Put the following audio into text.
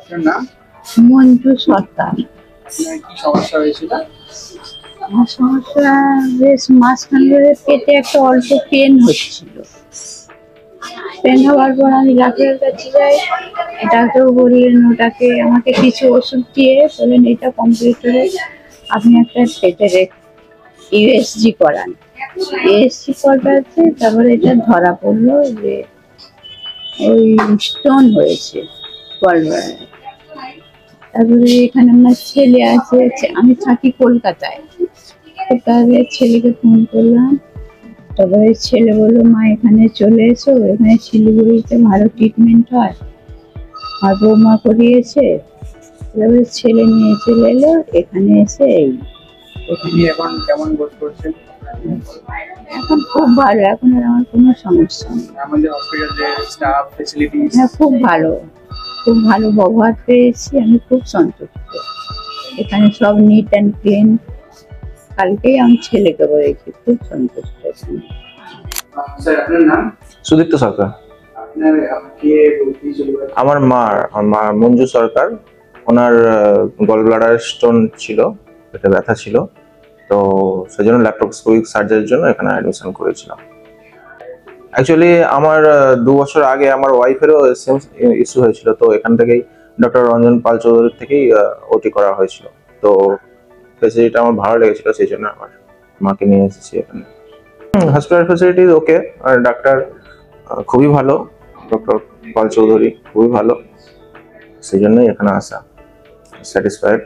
আপনার নাম? মঞ্জু সরকার। আপনার কি সমস্যা হয়েছিল? আমার সমস্যা বেশ মাঝখান ধরে পেটে একটা অল্প পেন হচ্ছিল। পেন হওয়ার পর আমি ডাক্তারের কাছে যাই, ডাক্তার বললেন ওটাকে আমাকে কিছু ওষুধ দিয়ে বললেন এটা কমপ্লিট করে আপনি একটা পেটের ইউএসজি করান। ইউএসজি করাতে তারপরে এটা ধরা পড়লো যে ওই স্টোন হয়েছে গলব্লাডারে। তারপরে এখানে আমার ছেলে আছে, আমি থাকি কলকাতায়। তাহলে ছেলেকে ফোন করলাম, তারপরে ছেলে বললো মা এখানে চলে এসো, এখানে শিলিগুড়িতে ভালো ট্রিটমেন্ট হয়, আর বৌমা করিয়েছে। তারপরে ছেলে নিয়ে চলে এলো এখানে এসে আপনি এখন কেমন বোধ করছেন? এখন খুব ভালো, এখন আর আমার কোনো সমস্যা নেই। আমাদের হসপিটালের স্টাফ ফ্যাসিলিটিস? হ্যাঁ, খুব ভালো, খুব ভালো ব্যবহার পেয়েছি, আমি খুব সন্তুষ্ট। এখানে সব নিট অ্যান্ড ক্লিন। কালকেই আমি ছেলেকে বলেছি, খুব সন্তুষ্ট এখানে। স্যার আপনার নাম? সুদীপ্ত সরকার। আপনার কে ভর্তি ছিল? আমার মা মঞ্জু সরকার। ওনার গলব্লাডার স্টোন ছিল, এটা ব্যথা ছিল, তো সেজন্য ল্যাপ্রোস্কোপিক সার্জারির জন্য এখানে অ্যাডমিশন করেছিলাম। অ্যাকচুয়ালি আমার 2 বছর আগে আমার ওয়াইফেরও সেম ইস্যু হয়েছিল, তো এখান থেকেই ডক্টর রঞ্জন পাল চৌধুরীর থেকেই ওটি করা হয়েছিল। তো ফেসিলিটিটা আমার ভালো লেগেছিল, সেই জন্য আমার মাকে নিয়ে এসেছি এখানে। হসপিটাল ফেসিলিটিস ওকে, আর ডাক্তার খুবই ভালো, ডক্টর পাল চৌধুরী খুবই ভালো, সেই জন্যই এখানে আসা, স্যাটিসফাইড।